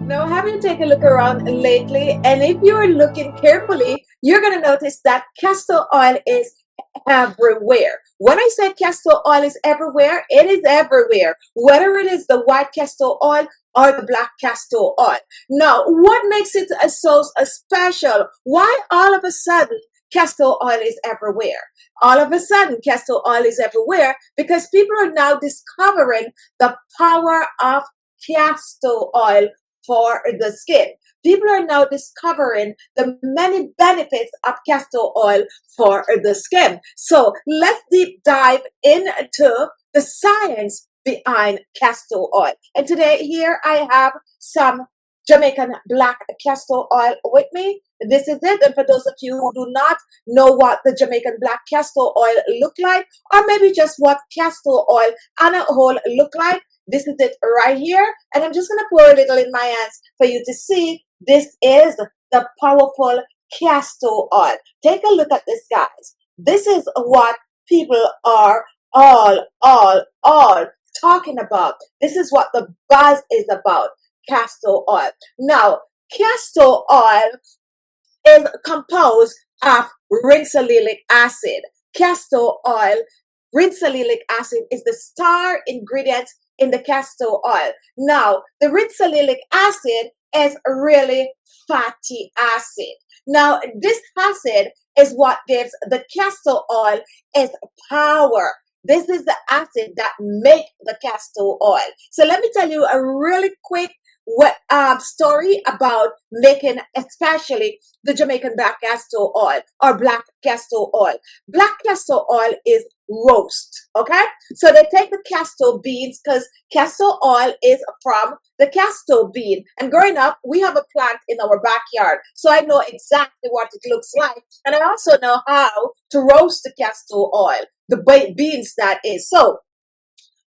Now, have you taken a look around lately? And if you're looking carefully, you're going to notice that castor oil is everywhere. When I say castor oil is everywhere, it is everywhere. Whether it is the white castor oil or the black castor oil. Now, what makes it so special? Why all of a sudden castor oil is everywhere? All of a sudden, castor oil is everywhere because people are now discovering the power of castor oil for the skin. People are now discovering the many benefits of castor oil for the skin. So let's deep dive into the science behind castor oil. And today here I have some Jamaican black castor oil with me. This is it. And for those of you who do not know what the Jamaican black castor oil look like, or maybe just what castor oil on a whole look like, this is it right here. And I'm just going to pour a little in my hands for you to see. This is the powerful castor oil. Take a look at this, guys. This is what people are all talking about. This is what the buzz is about. Castor oil. Now, castor oil is composed of ricinoleic acid. Castor oil, ricinoleic acid is the star ingredient in the castor oil. Now, the ricinoleic acid is really fatty acid. Now, this acid is what gives the castor oil its power. This is the acid that makes the castor oil. So let me tell you a really quick story about making especially the Jamaican black castor oil or black castor oil. Black castor oil is roast, okay? So they take the castor beans because castor oil is from the castor bean. And growing up, we have a plant in our backyard. So I know exactly what it looks like. And I also know how to roast the castor oil, the beans that is. So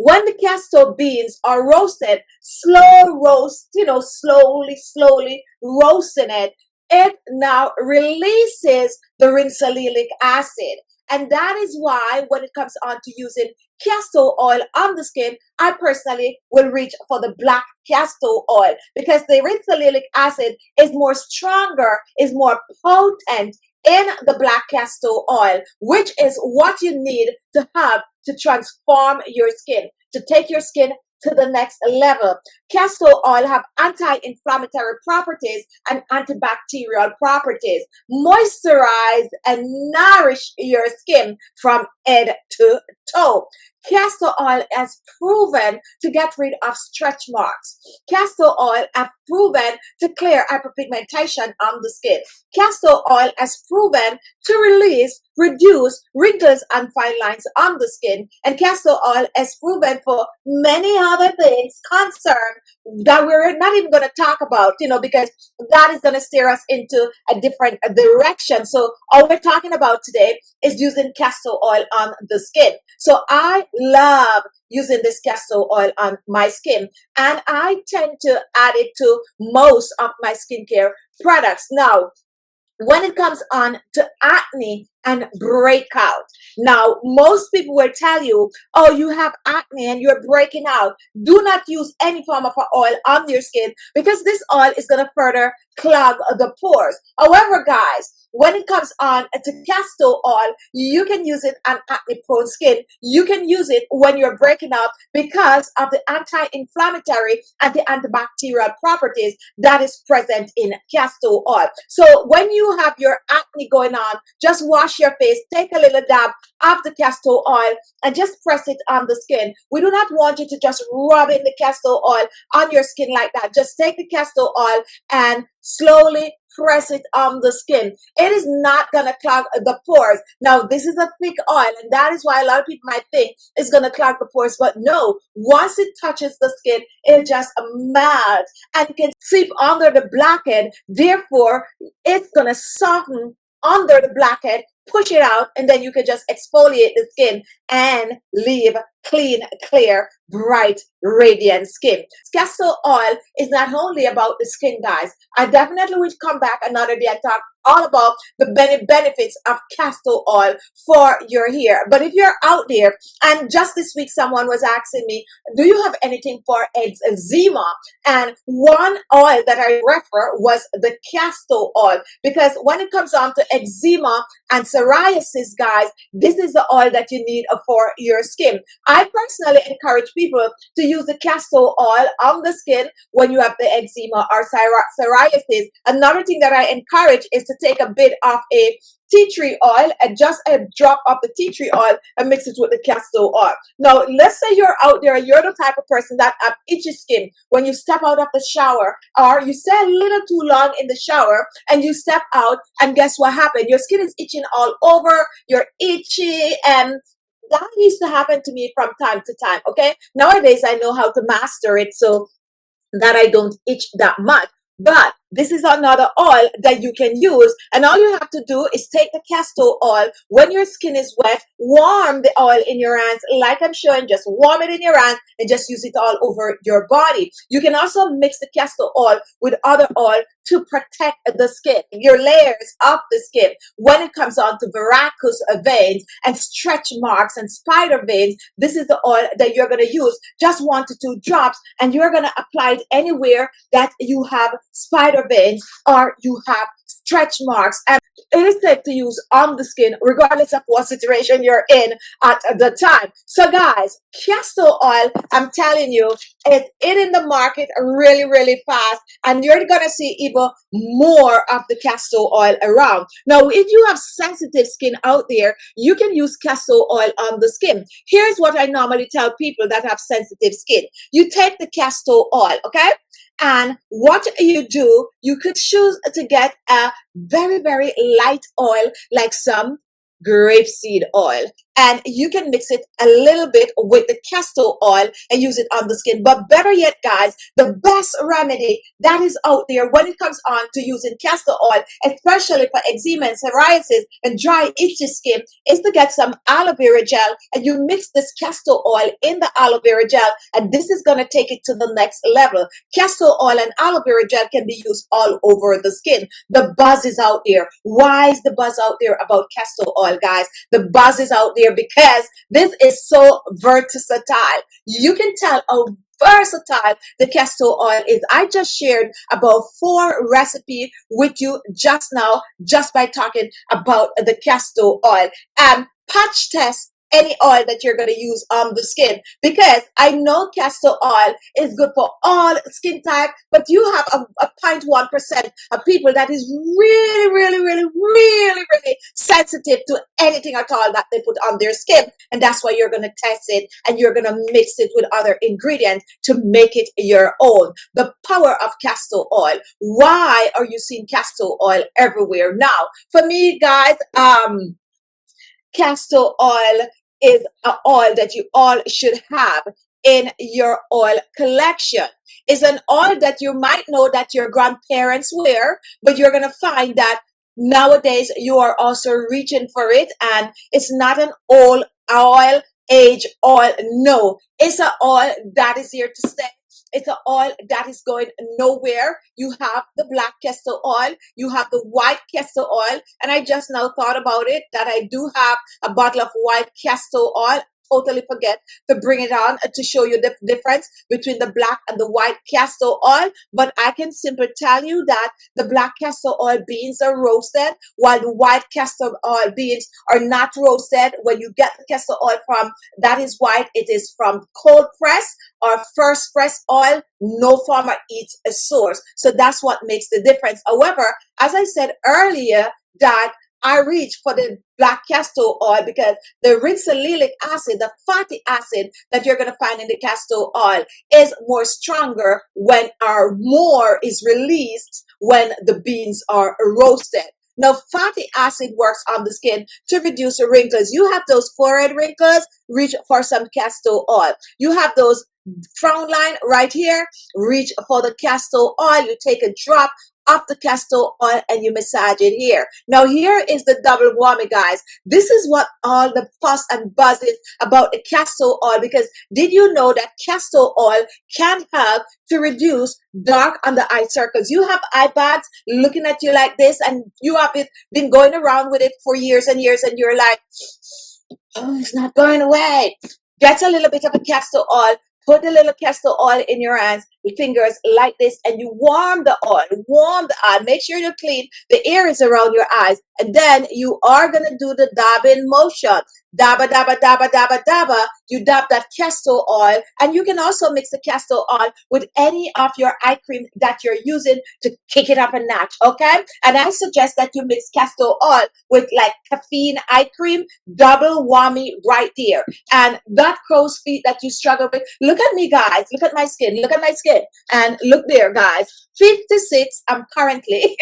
when the castor beans are roasted, slow roast, slowly roasting it, it now releases the ricinoleic acid. And that is why when it comes on to using castor oil on the skin, I personally will reach for the black castor oil because the ricinoleic acid is more stronger, is more potent in the black castor oil, which is what you need to have to transform your skin, to take your skin to the next level. Castor oil have anti-inflammatory properties and antibacterial properties. Moisturize and nourish your skin from head to toe. Castor oil has proven to get rid of stretch marks. Castor oil has proven to clear hyperpigmentation on the skin. Castor oil has proven to reduce wrinkles and fine lines on the skin. And castor oil has proven for many other things concerned that we're not even going to talk about, because that is going to steer us into a different direction. So all we're talking about today is using castor oil on the skin. So I love using this castor oil on my skin, and I tend to add it to most of my skincare products. Now, when it comes on to acne and breakout, now most people will tell you, oh, you have acne and you're breaking out. Do not use any form of oil on your skin because this oil is going to further clog the pores. However, guys, when it comes on to castor oil, you can use it on acne prone skin. You can use it when you're breaking out because of the anti-inflammatory and the antibacterial properties that is present in castor oil. So when you have your acne going on, just wash your face, take a little dab of the castor oil and just press it on the skin. We do not want you to just rub in the castor oil on your skin like that. Just take the castor oil and slowly press it on the skin. It is not going to clog the pores. Now, this is a thick oil, and that is why a lot of people might think it's going to clog the pores. But no, once it touches the skin, it just melts and can seep under the blackhead. Therefore, it's going to soften under the blackhead, push it out, and then you can just exfoliate the skin and leave clean, clear, bright, radiant skin. Castor oil is not only about the skin, guys. I definitely will come back another day and talk all about the benefits of castor oil for your hair. But if you're out there, and just this week someone was asking me, do you have anything for eczema? And one oil that I refer was the castor oil, because when it comes down to eczema and psoriasis, guys, this is the oil that you need for your skin. I personally encourage people to use the castor oil on the skin when you have the eczema or psoriasis. Another thing that I encourage is to take a bit of a tea tree oil and just a drop of the tea tree oil and mix it with the castor oil. Now, let's say you're out there and you're the type of person that have itchy skin when you step out of the shower, or you stay a little too long in the shower and you step out, and guess what happened? Your skin is itching all over, you're itchy, and that used to happen to me from time to time. Okay, nowadays I know how to master it so that I don't itch that much. But this is another oil that you can use, and all you have to do is take the castor oil when your skin is wet, warm the oil in your hands like I'm showing, just warm it in your hands and just use it all over your body. You can also mix the castor oil with other oil to protect the skin, your layers of the skin. When it comes on to varicose veins and stretch marks and spider veins, this is the oil that you're going to use, just 1 to 2 drops, and you're going to apply it anywhere that you have spider veins or you have stretch marks. And it is safe to use on the skin regardless of what situation you're in at the time. So guys, castor oil, I'm telling you, is in the market really, really fast, and you're gonna see even more of the castor oil around. Now, if you have sensitive skin out there, you can use castor oil on the skin. Here's what I normally tell people that have sensitive skin. You take the castor oil, okay? And what you do, you could choose to get a very, very light oil, like some grapeseed oil, and you can mix it a little bit with the castor oil and use it on the skin. But better yet, guys, the best remedy that is out there when it comes on to using castor oil, especially for eczema and psoriasis and dry itchy skin, is to get some aloe vera gel, and you mix this castor oil in the aloe vera gel, and this is going to take it to the next level. Castor oil and aloe vera gel can be used all over the skin. The buzz is out there. Why is the buzz out there about castor oil, guys? The buzz is out there because this is so versatile. You can tell how versatile the castor oil is. I just shared about 4 recipes with you just now, just by talking about the castor oil. And patch test any oil that you're going to use on the skin, because I know castor oil is good for all skin type, but you have a 0.1% of people that is really, really, really, really, really sensitive to anything at all that they put on their skin. And that's why you're going to test it and you're going to mix it with other ingredients to make it your own. The power of castor oil. Why are you seeing castor oil everywhere now? For me, guys, castor oil is an oil that you all should have in your oil collection. It's an oil that you might know that your grandparents wear, but you're going to find that nowadays you are also reaching for it, and it's not an old oil, age oil. No, it's an oil that is here to stay. It's an oil that is going nowhere. You have the black castor oil, you have the white castor oil, and I just now thought about it that I do have a bottle of white castor oil. Totally forget to bring it on to show you the difference between the black and the white castor oil. But I can simply tell you that the black castor oil beans are roasted, while the white castor oil beans are not roasted. When you get the castor oil from, that is white, it is from cold press or first press oil. No farmer eats a source. So that's what makes the difference. However, as I said earlier, that I reach for the black castor oil because the ricinoleic acid, the fatty acid that you're going to find in the castor oil, is more stronger when more is released when the beans are roasted. Now, fatty acid works on the skin to reduce the wrinkles. You have those forehead wrinkles, reach for some castor oil. You have those frown line right here, reach for the castor oil. You take a drop of the castor oil and you massage it here. Now here is the double whammy, guys. This is what all the fuss and buzz is about the castor oil, because did you know that castor oil can help to reduce dark under eye circles? You have eye bags looking at you like this, and you have been going around with it for years and years, and you're like, oh, it's not going away. Get a little bit of a castor oil. Put a little castor oil in your hands, your fingers like this, and you warm the oil. Warm the eye. Make sure you clean the areas around your eyes. And then you are going to do the dabbing motion. Dabba, dabba, dabba, dabba, dabba. You dab that castor oil. And you can also mix the castor oil with any of your eye cream that you're using to kick it up a notch, okay? And I suggest that you mix castor oil with like caffeine eye cream, double whammy right there. And that crow's feet that you struggle with, look at me, guys. Look at my skin. Look at my skin. And look there, guys. 56, I'm currently,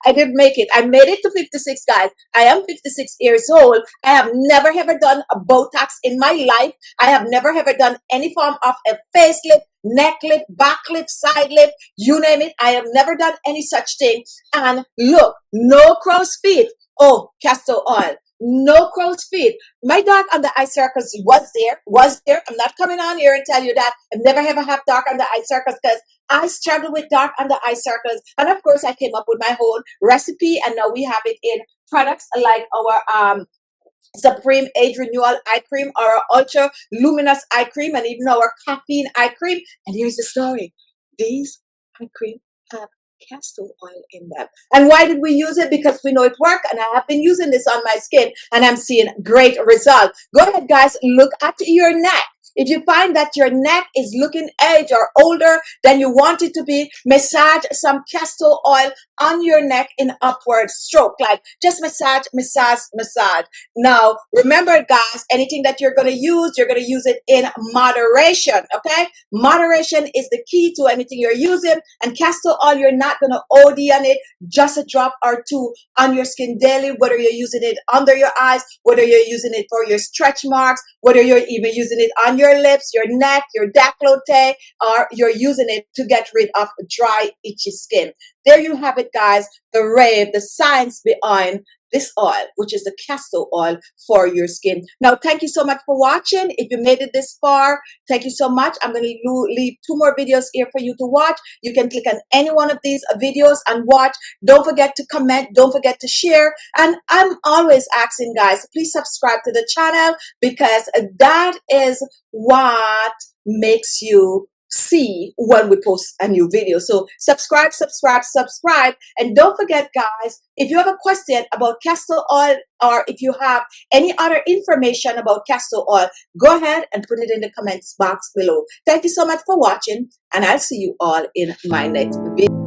I didn't make it. I made it to 56, guys. I am 56 years old. I have never ever done a Botox in my life. I have never ever done any form of a facelift, neck lift, back lift, side lift, you name it. I have never done any such thing. And look, no crow's feet. Oh, castor oil. No crow's feet. My dark under eye circles was there. I'm not coming on here and tell you that I've never ever had dark under eye circles, because I struggle with dark under eye circles. And of course, I came up with my own recipe, and now we have it in products like our Supreme Age Renewal Eye Cream, or our Ultra Luminous Eye Cream, and even our Caffeine Eye Cream. And here's the story. These eye cream have castor oil in them. And why did we use it? Because we know it works, and I have been using this on my skin, and I'm seeing great results. Go ahead, guys, look at your neck. If you find that your neck is looking aged or older than you want it to be, massage some castor oil on your neck in upward stroke. Like just massage, massage, massage. Now, remember, guys, anything that you're going to use it in moderation, okay? Moderation is the key to anything you're using. And castor oil, you're not going to OD on it. Just a drop or two on your skin daily, whether you're using it under your eyes, whether you're using it for your stretch marks, whether you're even using it on your lips, your neck, your décolleté, or you're using it to get rid of dry, itchy skin. There you have it, guys, the rave, the science behind this oil, which is the castor oil for your skin. Now, thank you so much for watching. If you made it this far, thank you so much. I'm going to leave 2 more videos here for you to watch. You can click on any one of these videos and watch. Don't forget to comment. Don't forget to share. And I'm always asking, guys, please subscribe to the channel, because that is what makes you see when we post a new video. So subscribe, subscribe, subscribe. And don't forget, guys, if you have a question about castor oil, or if you have any other information about castor oil, go ahead and put it in the comments box below. Thank you so much for watching, and I'll see you all in my next video.